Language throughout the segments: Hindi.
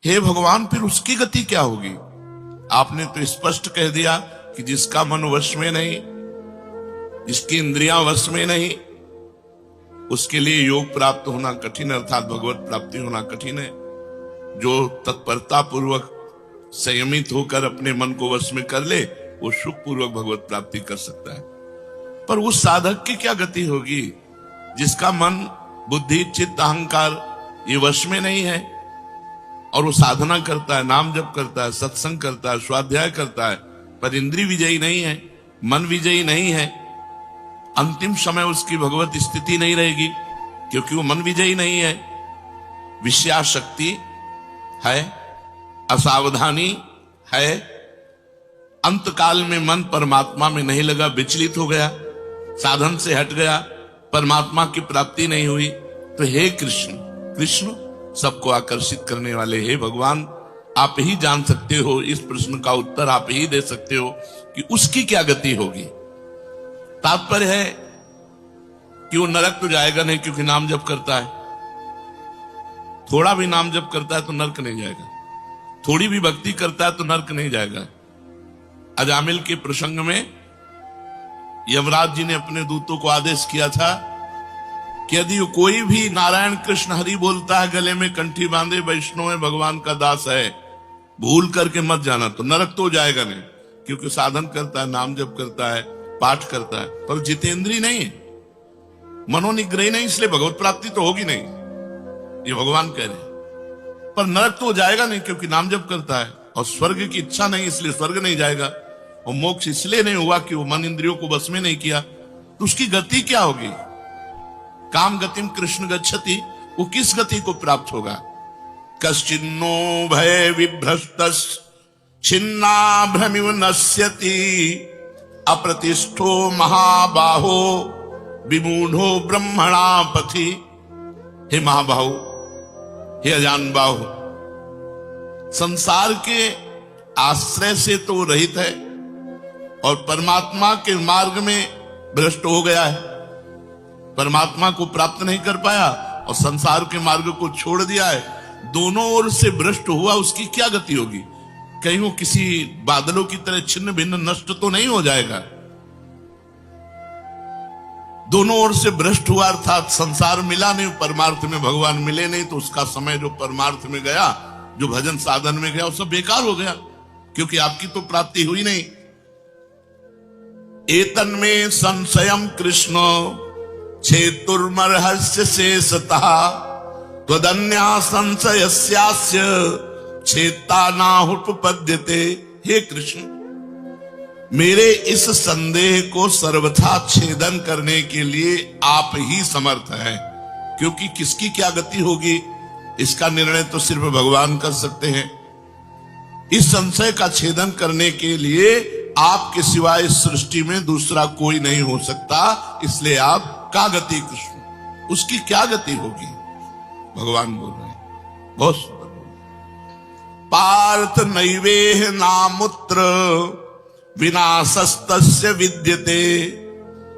हे भगवान, फिर उसकी गति क्या होगी? आपने तो स्पष्ट कह दिया कि जिसका मन वश में नहीं, जिसकी इंद्रियां वश में नहीं, उसके लिए योग प्राप्त होना कठिन, अर्थात भगवत प्राप्ति होना कठिन है। जो तत्परता पूर्वक संयमित होकर अपने मन को वश में कर ले, वो सुख पूर्वक भगवत प्राप्ति कर सकता है। पर उस साधक की क्या गति होगी जिसका मन, बुद्धि, चित्त, अहंकार ये वश में नहीं है, और वो साधना करता है, नाम जप करता है, सत्संग करता है, स्वाध्याय करता है, पर इंद्रिय विजयी नहीं है, मन विजयी नहीं है। अंतिम समय उसकी भगवत स्थिति नहीं रहेगी, क्योंकि वो मन विजयी नहीं है। विषयाशक्ति है, असावधानी है, अंतकाल में मन परमात्मा में नहीं लगा, विचलित हो गया, साधन से हट गया, परमात्मा की प्राप्ति नहीं हुई। तो हे कृष्ण, कृष्ण सबको आकर्षित करने वाले, हे भगवान, आप ही जान सकते हो, इस प्रश्न का उत्तर आप ही दे सकते हो कि उसकी क्या गति होगी। तात्पर्य है कि वो नरक तो जाएगा नहीं, क्योंकि नाम जप करता है। थोड़ा भी नाम जप करता है तो नरक नहीं जाएगा, थोड़ी भी भक्ति करता है तो नरक नहीं जाएगा। अजामिल के प्रसंग में यमराज जी ने अपने दूतों को आदेश किया था कि यदि कोई भी नारायण कृष्ण हरि बोलता है, गले में कंठी बांधे, वैष्णव है, भगवान का दास है, भूल करके मत जाना, तो नरक तो जाएगा नहीं, क्योंकि साधन करता है, नाम जप करता है, पाठ करता है, पर जितेंद्रीय नहीं है, मनोनिग्रही नहीं, इसलिए भगवत प्राप्ति तो होगी नहीं, ये भगवान कह रहे हैं। पर नरक तो जाएगा नहीं, क्योंकि नाम जप करता है, और स्वर्ग की इच्छा नहीं, इसलिए स्वर्ग नहीं जाएगा, और मोक्ष इसलिए नहीं हुआ कि वो मन इंद्रियों को बस में नहीं किया। तो उसकी गति क्या होगी? काम गतिम कृष्ण गच्छति, वो किस गति को प्राप्त होगा? कश्चिन्नो भय विभ्रष्टस् छिन्ना भ्रमिव नश्यति, अप्रतिष्ठो महाबाहो विमूढ़ो ब्रह्मणा पथि। हे महाबाहो, हे अजान बाहु, संसार के आश्रय से तो रहित है और परमात्मा के मार्ग में भ्रष्ट हो गया है, परमात्मा को प्राप्त नहीं कर पाया और संसार के मार्ग को छोड़ दिया है, दोनों ओर से भ्रष्ट हुआ, उसकी क्या गति होगी? कहीं वो किसी बादलों की तरह छिन्न भिन्न नष्ट तो नहीं हो जाएगा? दोनों ओर से भ्रष्ट हुआ, अर्थात संसार मिला नहीं, परमार्थ में भगवान मिले नहीं, तो उसका समय जो परमार्थ में गया, जो भजन साधन में गया, वो सब बेकार हो गया, क्योंकि आपकी तो प्राप्ति हुई नहीं। एतन्मे संशयम कृष्ण छेतुर्मर्हस्य शेषतः, त्वदन्या संशयस्यास्य छेता नाहुपपद्यते। हे कृष्ण, मेरे इस संदेह को सर्वथा छेदन करने के लिए आप ही समर्थ हैं, क्योंकि किसकी क्या गति होगी इसका निर्णय तो सिर्फ भगवान कर सकते हैं। इस संशय का छेदन करने के लिए आपके सिवाय इस सृष्टि में दूसरा कोई नहीं हो सकता, इसलिए आप का गति कृष्ण, उसकी क्या गति होगी? भगवान बोल रहे हैं, बहुत सुंदर। पार्थ नैवेह नामुत्र विनाशस्तस्य विद्यते,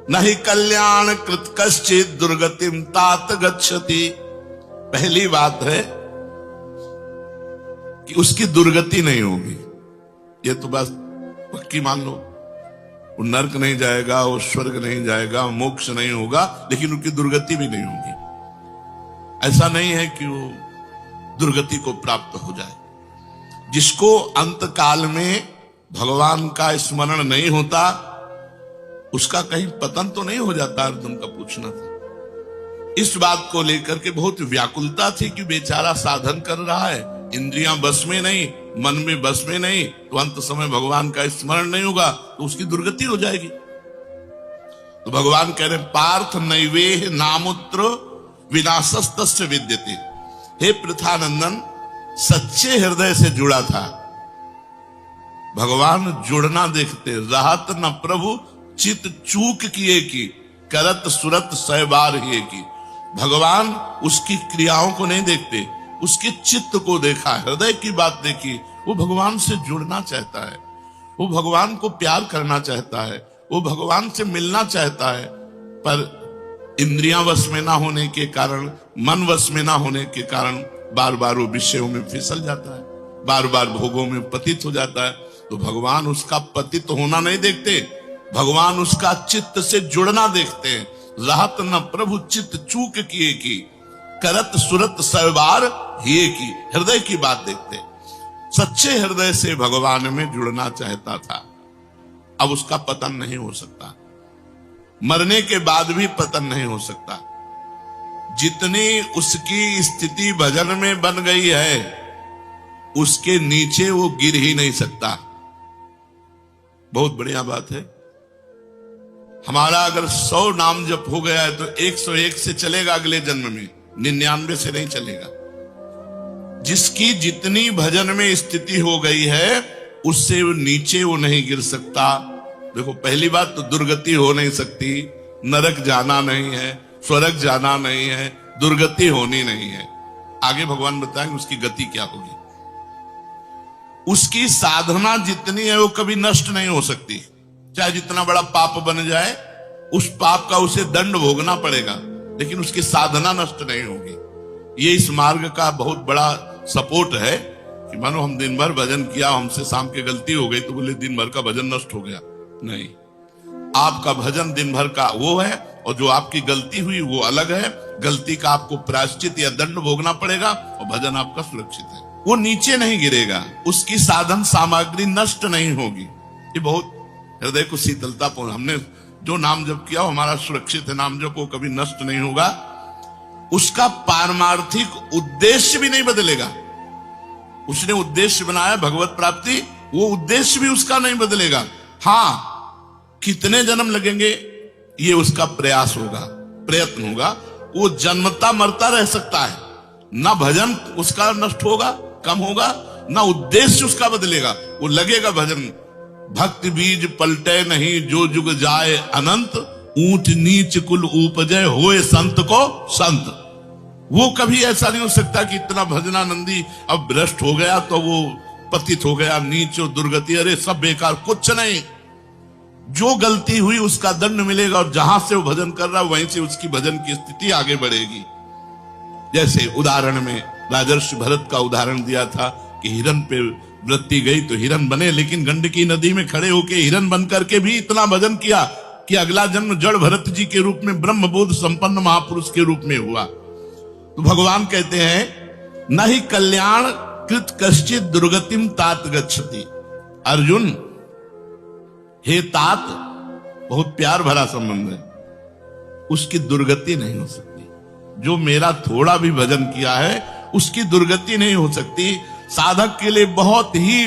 नहि कल्याण कृत कश्चित् दुर्गतिम तात गच्छति। पहली बात है कि उसकी दुर्गति नहीं होगी, ये तो बस पक्की मान लो। वो नरक नहीं जाएगा, वो स्वर्ग नहीं जाएगा, मोक्ष नहीं होगा, लेकिन उनकी दुर्गति भी नहीं होगी। ऐसा नहीं है कि वो दुर्गति को प्राप्त हो जाए। जिसको अंत काल में भगवान का स्मरण नहीं होता, उसका कहीं पतन तो नहीं हो जाता? अर्जुन का पूछना था। इस बात को लेकर के बहुत व्याकुलता थी कि बेचारा साधन कर रहा है, इंद्रियां बस में नहीं, मन में बस में नहीं, तो अंत समय भगवान का स्मरण नहीं होगा तो उसकी दुर्गति हो जाएगी। तो भगवान कह रहे पार्थ नैवेह नामुत्र विनाशस्तस्य विद्यते। हे पृथानंदन, सच्चे हृदय से जुड़ा था, भगवान जुड़ना देखते, रहत न प्रभु चित चूक किए की, करत सुरत सहबार ही की। भगवान उसकी क्रियाओं को नहीं देखते, उसके चित्त को देखा, हृदय की बात देखी। वो भगवान से जुड़ना चाहता है, वो भगवान को प्यार करना चाहता है, वो भगवान से मिलना चाहता है, पर इंद्रियां वश में ना होने के कारण, मन वश में ना होने के कारण बार बार वो विषयों में फिसल जाता है, बार बार भोगों में पतित हो जाता है। तो भगवान उसका पतित होना नहीं देखते, भगवान उसका चित्त से जुड़ना देखते हैं। रहत न प्रभु चित्त चूक किए की, करत सुरत सरबार हिए की। हृदय की बात देखते, सच्चे हृदय से भगवान में जुड़ना चाहता था। अब उसका पतन नहीं हो सकता, मरने के बाद भी पतन नहीं हो सकता। जितनी उसकी स्थिति भजन में बन गई है, उसके नीचे वो गिर ही नहीं सकता। बहुत बढ़िया बात है। हमारा अगर 100 नाम जप हो गया है तो 101 से चलेगा अगले जन्म में, 99 से नहीं चलेगा। जिसकी जितनी भजन में स्थिति हो गई है, उससे वो नीचे वो नहीं गिर सकता। देखो, पहली बात तो दुर्गति हो नहीं सकती, नरक जाना नहीं है, स्वर्ग जाना नहीं है, दुर्गति होनी नहीं है। आगे भगवान बताएंगे उसकी गति क्या होगी। उसकी साधना जितनी है वो कभी नष्ट नहीं हो सकती। चाहे जितना बड़ा पाप बन जाए, उस पाप का उसे दंड भोगना पड़ेगा, लेकिन उसकी साधना नष्ट नहीं होगी। ये इस मार्ग का बहुत बड़ा सपोर्ट है कि मानो हम दिन भर भजन किया, हमसे शाम की गलती हो गई तो बोले दिन भर का भजन नष्ट हो गया। नहीं, आपका भजन दिन भर का वो है, और जो आपकी गलती हुई वो अलग है। गलती का आपको प्रायश्चित या दंड भोगना पड़ेगा, और भजन आपका सुरक्षित है, वो नीचे नहीं गिरेगा, उसकी साधन सामग्री नष्ट नहीं होगी। ये बहुत हृदय को शीतलता पूर्ण। हमने जो नाम जप किया हमारा सुरक्षित है, नाम जप वो कभी नष्ट नहीं होगा। उसका पारमार्थिक उद्देश्य भी नहीं बदलेगा। उसने उद्देश्य बनाया भगवत प्राप्ति, वो उद्देश्य भी उसका नहीं बदलेगा। हाँ, कितने जन्म लगेंगे ये उसका प्रयास होगा, प्रयत्न होगा। वो जन्मता मरता रह सकता है, ना भजन उसका नष्ट होगा, कम होगा, ना उद्देश्य उसका बदलेगा। वो लगेगा भजन। भक्ति बीज पलटे नहीं, जो जुग जाए अनंत, ऊंच नीच कुल उपजय होए संत को संत। वो कभी ऐसा नहीं हो सकता कि इतना भजनानंदी अब भ्रष्ट हो गया तो वो पतित हो गया, नीच और दुर्गति, अरे सब बेकार, कुछ नहीं। जो गलती हुई उसका दंड मिलेगा, और जहां से वो भजन कर रहा है वहीं से उसकी भजन की स्थिति आगे बढ़ेगी। जैसे उदाहरण में राजर्षि भरत का उदाहरण दिया था कि हिरन पे वृत्ति गई तो हिरन बने, लेकिन गंडकी नदी में खड़े होके हिरन बन करके भी इतना भजन किया कि अगला जन्म जड़ भरत जी के रूप में ब्रह्मबोध संपन्न महापुरुष के रूप में हुआ। तो भगवान कहते हैं, न ही कल्याण कृत कश्चित दुर्गतिम तात गच्छति। अर्जुन, हे तात, बहुत प्यार भरा संबंध है, उसकी दुर्गति नहीं हो सकती। जो मेरा थोड़ा भी भजन किया है उसकी दुर्गति नहीं हो सकती। साधक के लिए बहुत ही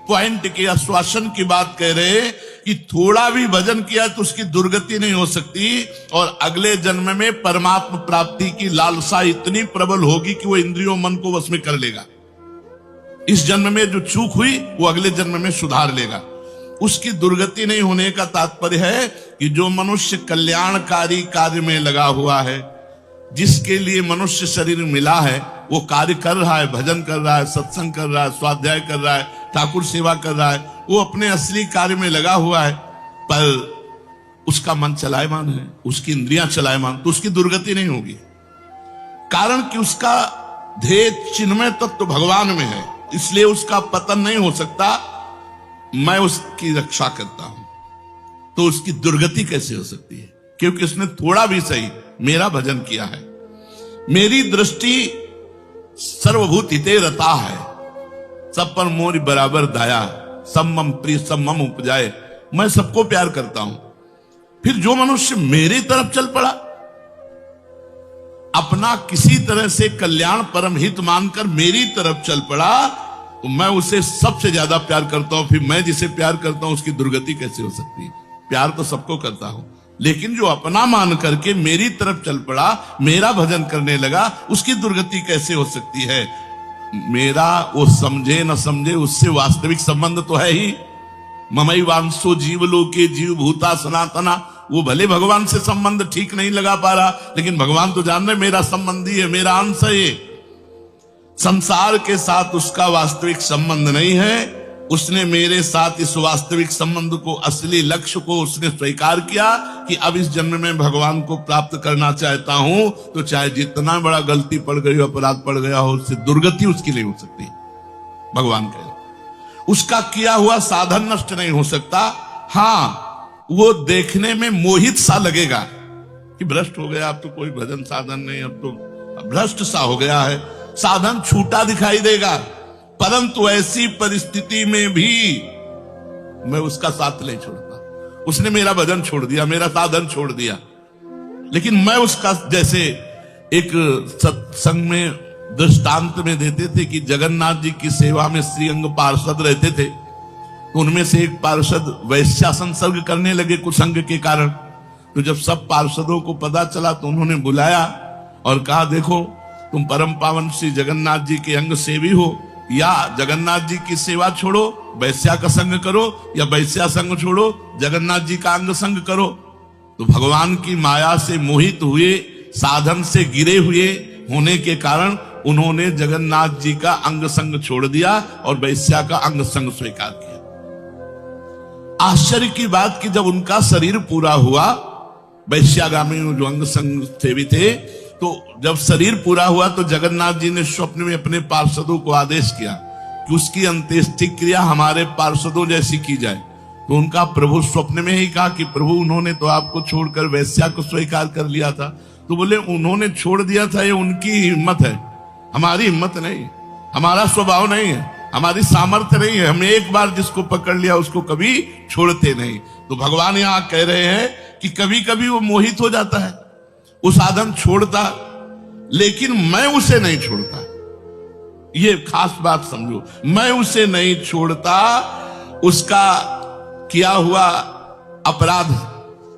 पॉइंट की, आश्वासन की बात कह रहे हैं कि थोड़ा भी भजन किया तो उसकी दुर्गति नहीं हो सकती, और अगले जन्म में परमात्मा प्राप्ति की लालसा इतनी प्रबल होगी कि वो इंद्रियों मन को वश में कर लेगा। इस जन्म में जो चूक हुई वो अगले जन्म में सुधार लेगा। उसकी दुर्गति नहीं होने का तात्पर्य है कि जो मनुष्य कल्याणकारी कार्य में लगा हुआ है, जिसके लिए मनुष्य शरीर मिला है, वो कार्य कर रहा है, भजन कर रहा है, सत्संग कर रहा है, स्वाध्याय कर रहा है, ठाकुर सेवा कर रहा है, वो अपने असली कार्य में लगा हुआ है, पर उसका मन चलायमान है, उसकी इंद्रियां चलायमान, तो उसकी दुर्गति नहीं होगी। कारण कि उसका ध्येय चिन्मय तत्व तो भगवान में है, इसलिए उसका पतन नहीं हो सकता। मैं उसकी रक्षा करता हूं, तो उसकी दुर्गति कैसे हो सकती है? क्योंकि उसने थोड़ा भी सही मेरा भजन किया है। मेरी दृष्टि सर्वभूत हिते रता है, सब पर मोरी बराबर दाया, सब मम प्रिय सब मम उपजाए। मैं सबको प्यार करता हूं। फिर जो मनुष्य मेरी तरफ चल पड़ा, अपना किसी तरह से कल्याण परम हित मानकर मेरी तरफ चल पड़ा, तो मैं उसे सबसे ज्यादा प्यार करता हूं। फिर मैं जिसे प्यार करता हूं उसकी दुर्गति कैसे हो सकती है? प्यार तो सबको करता हूं, लेकिन जो अपना मान करके मेरी तरफ चल पड़ा, मेरा भजन करने लगा, उसकी दुर्गति कैसे हो सकती है? मेरा वो समझे न समझे, उससे वास्तविक संबंध तो है ही। ममई वांसो जीवलोके जीव भूता सनातना। वो भले भगवान से संबंध ठीक नहीं लगा पा रहा, लेकिन भगवान तो जान रहे मेरा संबंधी है, मेरा अंश है। ये संसार के साथ उसका वास्तविक संबंध नहीं है। उसने मेरे साथ इस वास्तविक संबंध को, असली लक्ष्य को उसने स्वीकार किया कि अब इस जन्म में भगवान को प्राप्त करना चाहता हूं, तो चाहे जितना बड़ा गलती पड़ गई हो, अपराध पड़ गया हो, उससे दुर्गति उसकी नहीं हो सकती। भगवान कहे उसका किया हुआ साधन नष्ट नहीं हो सकता। हां, वो देखने में मोहित सा लगेगा कि भ्रष्ट हो गया, अब तो कोई भजन साधन नहीं, अब तो भ्रष्ट सा हो गया है, साधन छूटा दिखाई देगा। परंतु ऐसी परिस्थिति में भी मैं उसका साथ नहीं छोड़ता। उसने मेरा भजन छोड़ दिया, मेरा साधन छोड़ दिया, लेकिन मैं उसका, जैसे एक सत्संग में दृष्टांत में देते थे कि जगन्नाथ जी की सेवा में श्रीअंग पार्षद रहते थे, तो उनमें से एक पार्षद वैश्या संसर्ग करने लगे कुसंग के कारण। तो जब सब पार्षदों को पता चला तो उन्होंने बुलाया और कहा, देखो तुम परम पावन श्री जगन्नाथ जी के अंग सेवी हो, या जगन्नाथ जी की सेवा छोड़ो वैश्या का संग करो, या वैश्या संग छोड़ो जगन्नाथ जी का अंग संग करो। तो भगवान की माया से मोहित हुए, साधन से गिरे हुए होने के कारण उन्होंने जगन्नाथ जी का अंग संग छोड़ दिया और वैश्या का अंग संग स्वीकार किया। आश्चर्य की बात कि जब उनका शरीर पूरा हुआ, वैश्यागामी जो अंग संग सेवी थे, तो जब शरीर पूरा हुआ तो जगन्नाथ जी ने स्वप्न में अपने पार्षदों को आदेश किया कि उसकी अंत्येष्टि क्रिया हमारे पार्षदों जैसी की जाए। तो उनका प्रभु स्वप्न में ही कहा कि प्रभु, उन्होंने तो आपको छोड़कर वैश्या को स्वीकार कर लिया था। तो बोले, उन्होंने छोड़ दिया था, ये उनकी हिम्मत है, हमारी हिम्मत नहीं, हमारा स्वभाव नहीं है, हमारी सामर्थ्य नहीं है। हम एक बार जिसको पकड़ लिया उसको कभी छोड़ते नहीं। तो भगवान यहां कह रहे हैं कि कभी कभी वो मोहित हो जाता है, वो साधन छोड़ता, लेकिन मैं उसे नहीं छोड़ता। ये खास बात समझो, मैं उसे नहीं छोड़ता। उसका किया हुआ अपराध,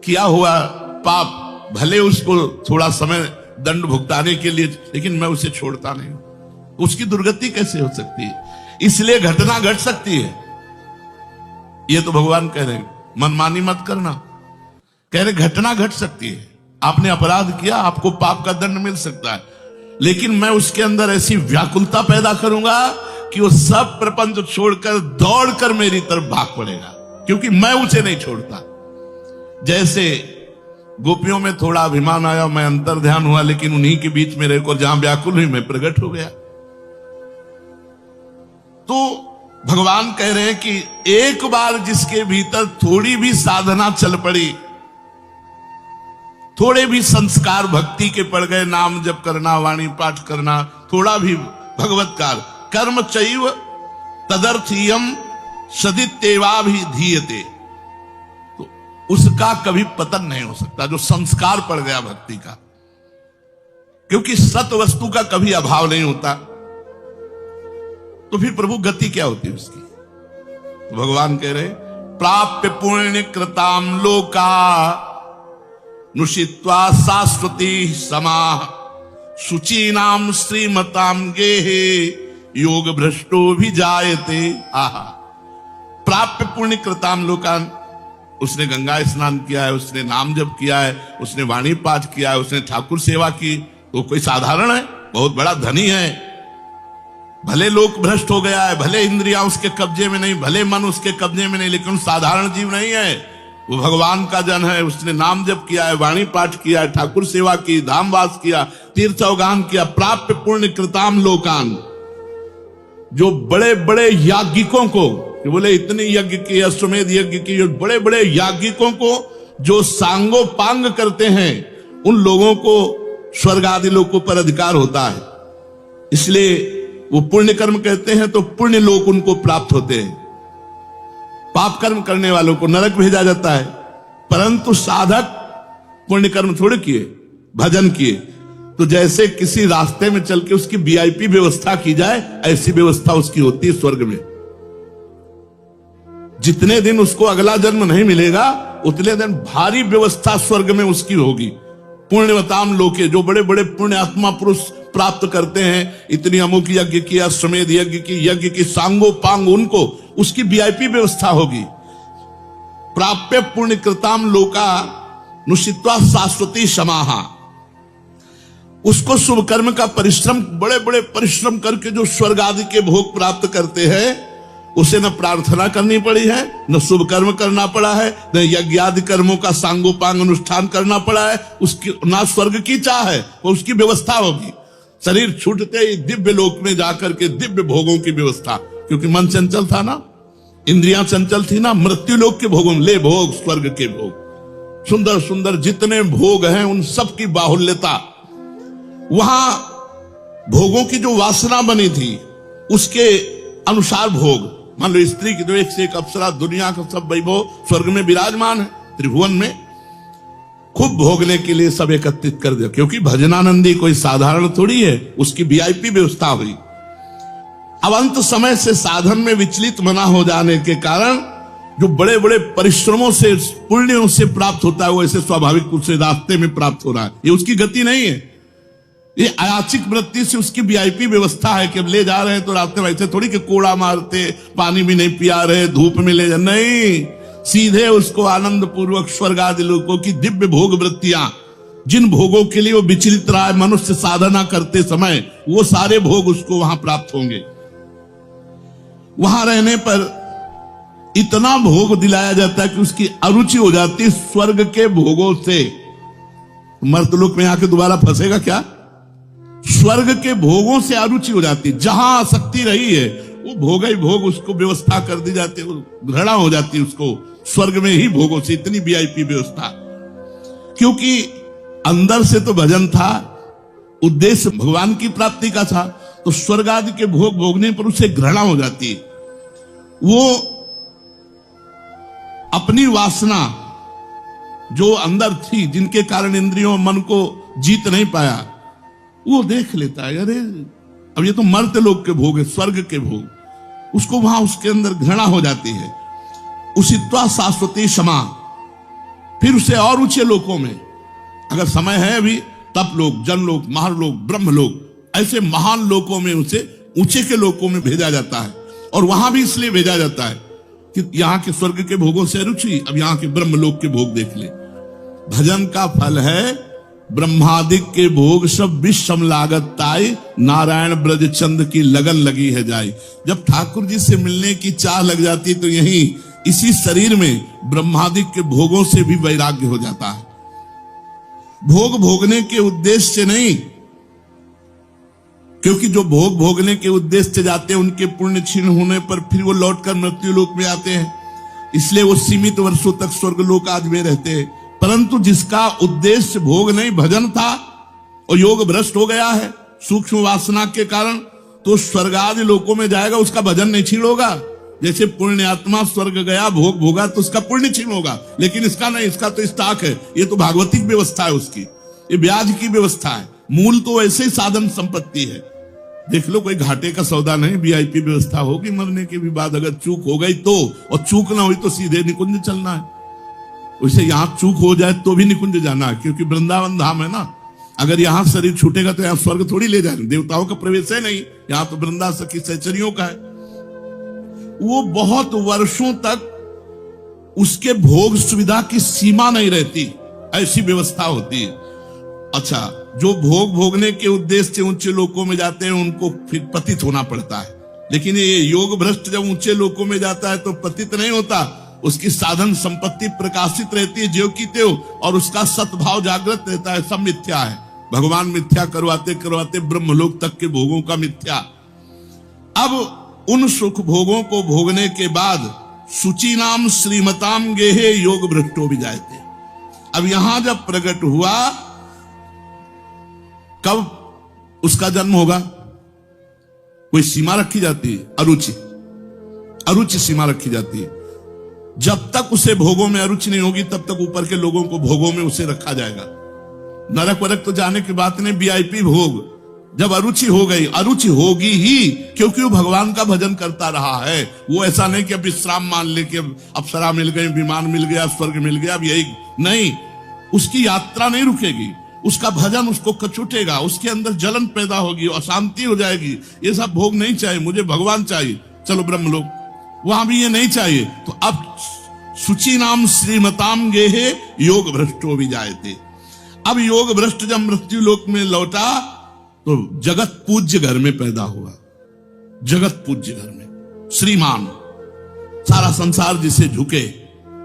किया हुआ पाप, भले उसको थोड़ा समय दंड भुगताने के लिए, लेकिन मैं उसे छोड़ता नहीं। उसकी दुर्गति कैसे हो सकती है? इसलिए घटना घट सकती है। ये तो भगवान कह रहे हैं, मनमानी मत करना। कह रहे घटना घट सकती है, आपने अपराध किया, आपको पाप का दंड मिल सकता है, लेकिन मैं उसके अंदर ऐसी व्याकुलता पैदा करूंगा कि वो सब प्रपंच छोड़कर दौड़कर मेरी तरफ भाग पड़ेगा, क्योंकि मैं उसे नहीं छोड़ता। जैसे गोपियों में थोड़ा अभिमान आया, मैं अंतर ध्यान हुआ, लेकिन उन्हीं के बीच में रहकर जहां व्याकुल हुई मैं प्रकट हो गया। तो भगवान कह रहे हैं कि एक बार जिसके भीतर थोड़ी भी साधना चल पड़ी, थोड़े भी संस्कार भक्ति के पड़ गए, नाम जप करना, वाणी पाठ करना, थोड़ा भी भगवत्कार, कर्म चैव तदर्थीयम सदित्येवाभिधीयते, तो उसका कभी पतन नहीं हो सकता, जो संस्कार पड़ गया भक्ति का, क्योंकि सत वस्तु का कभी अभाव नहीं होता। तो फिर प्रभु गति क्या होती है उसकी? तो भगवान कह रहे, प्राप्य पुण्य कृताम लोका नुषित्वा शाश्वती समाह शुचीनाम श्रीमताम गेहे योग भ्रष्टो भी जायते। आहा, प्राप्य पुण्य कृताम लोकान, उसने गंगा स्नान किया है, उसने नाम जप किया है, उसने वाणी पाठ किया है, उसने ठाकुर सेवा की, तो कोई साधारण है? बहुत बड़ा धनी है। भले लोक भ्रष्ट हो गया है, भले इंद्रियां उसके कब्जे में नहीं, भले मन उसके कब्जे में नहीं, लेकिन साधारण जीव नहीं है, वो भगवान का जन है। उसने नाम जप किया है, वाणी पाठ किया है, ठाकुर सेवा की, धामवास किया, तीर्थ अवगान किया। प्राप्य पुण्य कृताम लोकान, जो बड़े बड़े याज्ञिकों को, बोले इतने यज्ञ की, अश्वमेध यज्ञ की, जो बड़े बड़े याज्ञिकों को जो सांगो पांग करते हैं, उन लोगों को स्वर्ग आदि लोकों पर अधिकार होता है। इसलिए वो पुण्य कर्म कहते हैं तो पुण्य लोक उनको प्राप्त होते हैं। पाप कर्म करने वालों को नरक भेजा जाता है। परंतु साधक पुण्य कर्म थोड़े किए, भजन किए, तो जैसे किसी रास्ते में चल के उसकी वीआईपी व्यवस्था की जाए, ऐसी व्यवस्था उसकी होती है स्वर्ग में। जितने दिन उसको अगला जन्म नहीं मिलेगा, उतने दिन भारी व्यवस्था स्वर्ग में उसकी होगी। पुण्यवताम लोके, जो बड़े बड़े पुण्य आत्मा पुरुष प्राप्त करते हैं, इतनी अमुक यज्ञ की, अश्वमेध यज्ञ की सांगो पांग, उनको उसकी वीआईपी व्यवस्था होगी। प्राप्य पुण्य कृताम लोका नुषित्वा शाश्वती समाहा, उसको शुभ कर्म का परिश्रम, बड़े बड़े परिश्रम करके जो स्वर्ग आदि के भोग प्राप्त करते हैं, उसे न प्रार्थना करनी पड़ी है, न शुभ कर्म करना पड़ा है, न यज्ञादि कर्मों का सांगोपांग अनुष्ठान करना पड़ा है, उसकी ना स्वर्ग की चाह है, वो उसकी व्यवस्था होगी। शरीर छूटते ही दिव्य लोक में जाकर के दिव्य भोगों की व्यवस्था, क्योंकि मन चंचल था ना, इंद्रियां चंचल थी ना, मृत्यु लोक के भोगों, ले भोग स्वर्ग के भोग, सुंदर सुंदर जितने भोग हैं उन सब की बाहुल्यता। वहां भोगों की जो वासना बनी थी उसके अनुसार भोग, मान लो स्त्री की तो एक से एक अप्सरा, दुनिया का सब वैभव स्वर्ग में विराजमान है, त्रिभुवन में खूब भोगने के लिए सब एकत्रित कर दिया, क्योंकि भजनानंदी कोई साधारण थोड़ी है, उसकी वीआईपी व्यवस्था हुई। अब अंत समय से साधन में विचलित मना हो जाने के कारण जो बड़े बड़े परिश्रमों से पुण्यों से प्राप्त होता है वो ऐसे स्वाभाविक रूप से रास्ते में प्राप्त हो रहा है, ये उसकी गति नहीं है, ये अयाचिक वृत्ति से उसकी वीआईपी व्यवस्था है कि अब ले जा रहे हैं तो रास्ते में ऐसे थोड़ी कि कोड़ा मारते, पानी भी नहीं पिया रहे, धूप में ले जा, नहीं, सीधे उसको आनंद पूर्वक स्वर्ग आदि लोगों की दिव्य भोग वृत्तियां, जिन भोगों के लिए वो विचलित रहा है मनुष्य साधना करते समय, वो सारे भोग उसको वहां प्राप्त होंगे। वहां रहने पर इतना भोग दिलाया जाता है कि उसकी अरुचि हो जाती है स्वर्ग के भोगों से। मर्तलोक में आके दोबारा फंसेगा क्या? स्वर्ग के भोगों से अरुचि हो जाती, जहां आसक्ति रही है वो भोग ही भोग उसको व्यवस्था कर दी जाती है, घृणा हो जाती है उसको स्वर्ग में ही भोगों से, इतनी वीआईपी व्यवस्था। क्योंकि अंदर से तो भजन था, उद्देश्य भगवान की प्राप्ति का था, तो स्वर्ग आदि के भोग भोगने पर उसे घृणा हो जाती है। वो अपनी वासना जो अंदर थी, जिनके कारण इंद्रियों मन को जीत नहीं पाया, वो देख लेता है, अरे अब ये तो मर्त्य लोक के भोग है, स्वर्ग के भोग, उसको वहां उसके अंदर घृणा हो जाती है। उसित्वा शाश्वती क्षमा, फिर उसे और ऊंचे लोकों में, अगर समय है अभी, तप लोक, जनलोक, महालोक, ब्रह्मलोक, ऐसे महान लोकों में उसे ऊंचे के लोकों में भेजा जाता है। और वहां भी इसलिए भेजा जाता है कि यहाँ के स्वर्ग के भोगों से रुचि, अब यहाँ के ब्रह्मलोक के भोग देख ले। भजन का फल है ब्रह्मादिक के भोग सब विषम लागत ताई, नारायण ब्रज चंद की लगन लगी है जाई। जब ठाकुर जी से मिलने की चाह लग जाती तो यही इसी शरीर में ब्रह्मादिक के भोगों से भी वैराग्य हो जाता है। भोग भोगने के उद्देश्य से नहीं, क्योंकि जो भोग भोगने के उद्देश्य से जाते हैं उनके पुण्य क्षीण होने पर फिर वो लौटकर मृत्यु लोक में आते हैं, इसलिए वो सीमित वर्षों तक स्वर्ग लोक आदि में रहते हैं। परंतु जिसका उद्देश्य भोग नहीं भजन था और योग भ्रष्ट हो गया है सूक्ष्म वासना के कारण, तो स्वर्ग आदि लोकों में जाएगा, उसका भजन नहीं छीण होगा। जैसे पुण्य आत्मा स्वर्ग गया, भोग भोगा, तो उसका पुण्य छीण होगा, लेकिन इसका नहीं, इसका तो स्टॉक है, ये तो भागवतिक व्यवस्था है उसकी, ये ब्याज की व्यवस्था है, मूल तो ऐसे ही साधन संपत्ति है। देख लो, कोई घाटे का सौदा नहीं, वीआईपी व्यवस्था होगी। मरने के भी बाद अगर चूक हो गई तो, और चूक ना हुई तो सीधे निकुंज चलना है। वैसे यहां चूक हो जाए तो भी निकुंज जाना है, क्योंकि वृंदावन धाम है ना। अगर यहां शरीर छूटेगा तो यहां स्वर्ग थोड़ी ले जाएंगे, देवताओं का प्रवेश है नहीं, यहां तो वृंदा सखी सहचरियों का है। वो बहुत वर्षों तक उसके भोग सुविधा की सीमा नहीं रहती, ऐसी व्यवस्था होती है। अच्छा, जो भोग भोगने के उद्देश्य से ऊंचे लोकों में जाते हैं उनको फिर पतित होना पड़ता है, लेकिन ये योग भ्रष्ट जब ऊंचे लोकों में जाता है तो पतित नहीं होता, उसकी साधन संपत्ति प्रकाशित रहती है ज्यों की त्यों, और उसका सद्भाव जागृत रहता है। सब मिथ्या है, भगवान मिथ्या करवाते करवाते ब्रह्मलोक तक के भोगों का मिथ्या। अब उन सुख भोगों को भोगने के बाद शुचि नाम श्रीमताम गेहे योग भ्रष्टो भी जाते। अब यहां जब प्रकट हुआ, कब उसका जन्म होगा? कोई सीमा रखी जाती है? अरुचि, अरुचि सीमा रखी जाती है। जब तक उसे भोगों में अरुचि नहीं होगी तब तक ऊपर के लोगों को भोगों में उसे रखा जाएगा। नरक वरक तो जाने की बात नहीं, वीआईपी भोग। जब अरुचि हो गई, अरुचि होगी ही, क्योंकि वो भगवान का भजन करता रहा है। वो ऐसा नहीं कि अब विश्राम मान ले कि अब अप्सरा मिल गई, विमान मिल गया, स्वर्ग मिल गया, अब यही नहीं। उसकी यात्रा नहीं रुकेगी, उसका भजन उसको कचुटेगा, उसके अंदर जलन पैदा होगी, अशांति हो जाएगी। ये सब भोग नहीं चाहिए, मुझे भगवान चाहिए, चलो ब्रह्मलोक। वहां भी ये नहीं चाहिए। तो अब शुचि नाम श्रीमताम गेहे योग भ्रष्टो भी जायते। अब योग भ्रष्ट जब मृत्यु लोक में लौटा तो जगत पूज्य घर में पैदा हुआ, जगत पूज्य घर में। श्रीमान, सारा संसार जिसे झुके,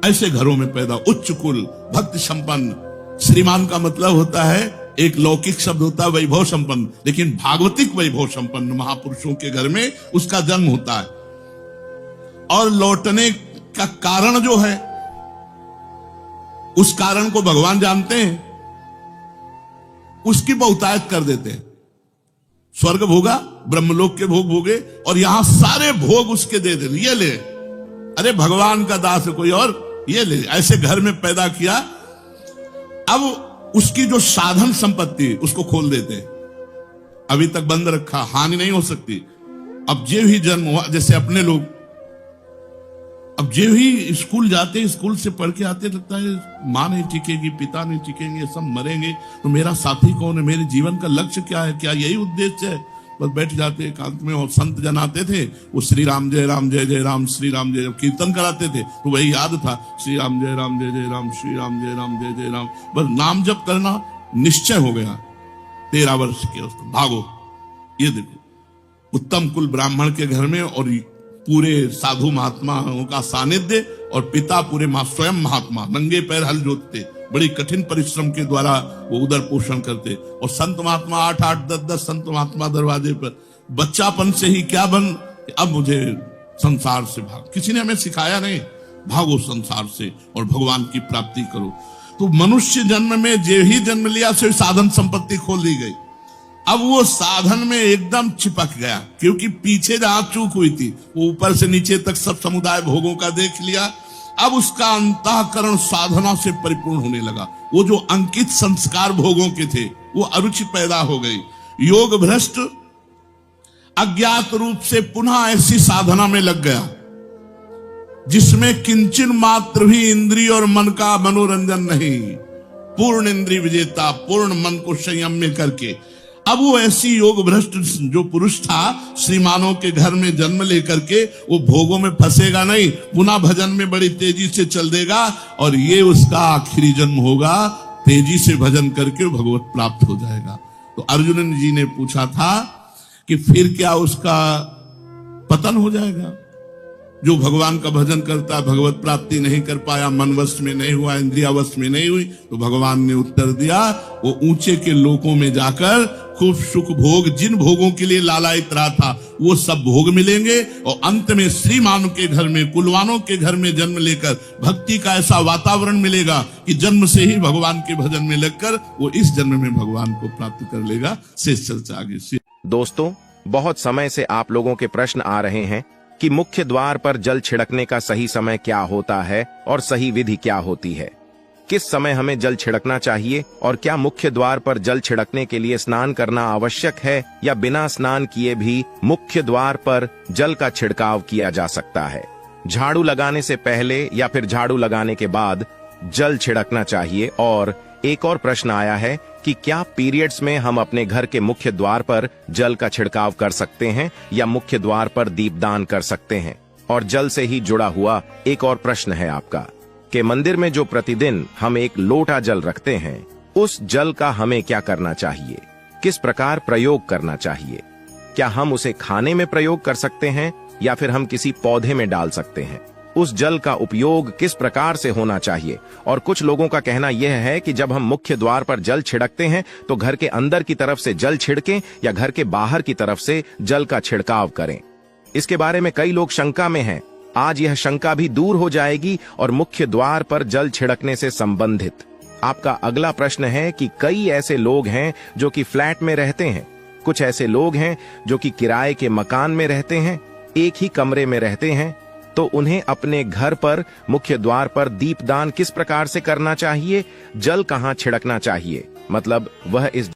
ऐसे घरों में पैदा, उच्च कुल, भक्ति संपन्न। श्रीमान का मतलब होता है, एक लौकिक शब्द होता है वैभव संपन्न, लेकिन भागवतिक वैभव संपन्न महापुरुषों के घर में उसका जन्म होता है। और लौटने का कारण जो है, उस कारण को भगवान जानते हैं, उसकी बहुतायत कर देते हैं। स्वर्ग भोगा, ब्रह्मलोक के भोग भोगे, और यहां सारे भोग उसके दे दे, ये ले, अरे भगवान का दास है कोई और, ये ले। ऐसे घर में पैदा किया। अब उसकी जो साधन संपत्ति उसको खोल देते, अभी तक बंद रखा, हानि नहीं हो सकती। अब जो ही जन्म हुआ, जैसे अपने लोग, अब जो ही स्कूल जाते, स्कूल से पढ़ के आते, लगता है मां नहीं टिकेगी, पिता नहीं टिकेंगे, सब मरेंगे, तो मेरा साथी कौन है, मेरे जीवन का लक्ष्य क्या है, क्या यही उद्देश्य है। बस बैठ जाते एकांत में, और संत जन आते थे, वो श्री राम जय राम जय जय राम, श्री राम जय, कीर्तन कराते थे तो वही याद था, श्री राम जय राम जय जय राम, श्री राम जय राम जय जय राम। बस नाम जप करना निश्चय हो गया। 13 वर्ष के उसको भागो। ये देखो, उत्तम कुल ब्राह्मण के घर में, और पूरे साधु महात्माओं का सानिध्य, और पिता पूरे स्वयं महात्मा, नंगे पैर हल जोतते, बड़ी कठिन परिश्रम के द्वारा वो उदर पोषण करते। और संत महात्मा 8-8, 10-10 संत महात्मा दरवाजे पर। बच्चापन से ही क्या बन, अब मुझे संसार से भाग, किसी ने हमें सिखाया नहीं, भागो संसार से और भगवान की प्राप्ति करो। तो मनुष्य जन्म में जे ही जन्म लिया, से साधन संपत्ति खोल दी गई। अब वो साधन में एकदम चिपक गया, क्योंकि पीछे जहां चूक हुई थी, वो ऊपर से नीचे तक सब समुदाय भोगों का देख लिया। अब उसका अंतःकरण साधना से परिपूर्ण होने लगा। वो जो अंकित संस्कार भोगों के थे, वो अरुचि पैदा हो गई। योग भ्रष्ट अज्ञात रूप से पुनः ऐसी साधना में लग गया जिसमें किंचन मात्र भी इंद्रिय और मन का मनोरंजन नहीं, पूर्ण इंद्रिय विजेता, पूर्ण मन को संयम में करके। अब वो ऐसी योग भ्रष्ट जो पुरुष था, श्रीमानों के घर में जन्म लेकर के, वो भोगों में फंसेगा नहीं, पुनः भजन में बड़ी तेजी से चल देगा, और ये उसका आखिरी जन्म होगा। तेजी से भजन करके भगवत प्राप्त हो जाएगा। तो अर्जुन जी ने पूछा था कि फिर क्या उसका पतन हो जाएगा? जो भगवान का भजन करता, भगवत प्राप्ति नहीं कर पाया, मन वश में नहीं हुआ, इंद्रिया वश में नहीं हुई, तो भगवान ने उत्तर दिया, वो ऊंचे के लोकों में जाकर खूब सुख भोग, जिन भोगों के लिए लालायित रहा था, वो सब भोग मिलेंगे, और अंत में श्रीमान के घर में, कुलवानों के घर में जन्म लेकर भक्ति का ऐसा वातावरण मिलेगा कि जन्म से ही भगवान के भजन में लगकर वो इस जन्म में भगवान को प्राप्त कर लेगा। शेष चर्चा आगे। दोस्तों, बहुत समय से आप लोगों के प्रश्न आ रहे हैं कि मुख्य द्वार पर जल छिड़कने का सही समय क्या होता है और सही विधि क्या होती है, किस समय हमें जल छिड़कना चाहिए, और क्या मुख्य द्वार पर जल छिड़कने के लिए स्नान करना आवश्यक है या बिना स्नान किए भी मुख्य द्वार पर जल का छिड़काव किया जा सकता है। झाड़ू लगाने से पहले या फिर झाड़ू लगाने के बाद जल छिड़कना चाहिए। और एक और प्रश्न आया है कि क्या पीरियड्स में हम अपने घर के मुख्य द्वार पर जल का छिड़काव कर सकते हैं या मुख्य द्वार पर दीपदान कर सकते हैं। और जल से ही जुड़ा हुआ एक और प्रश्न है आपका कि मंदिर में जो प्रतिदिन हम एक लोटा जल रखते हैं, उस जल का हमें क्या करना चाहिए, किस प्रकार प्रयोग करना चाहिए। क्या हम उसे खाने में प्रयोग कर सकते हैं या फिर हम किसी पौधे में डाल सकते हैं। उस जल का उपयोग किस प्रकार से होना चाहिए। और कुछ लोगों का कहना यह है कि जब हम मुख्य द्वार पर जल छिड़कते हैं तो घर के अंदर की तरफ से जल छिड़कें या घर के बाहर की तरफ से जल का छिड़काव करें। इसके बारे में कई लोग शंका में हैं। आज यह शंका भी दूर हो जाएगी और मुख्य द्वार पर जल छिड़कने से संबंधित आपका अगला प्रश्न है कि कई ऐसे लोग हैं जो कि फ्लैट में रहते हैं, कुछ ऐसे लोग हैं जो कि किराए के मकान में रहते हैं, एक ही कमरे में रहते हैं, तो उन्हें अपने घर पर मुख्य द्वार पर दीपदान किस प्रकार से करना चाहिए, जल कहां छिड़कना चाहिए, मतलब वह इस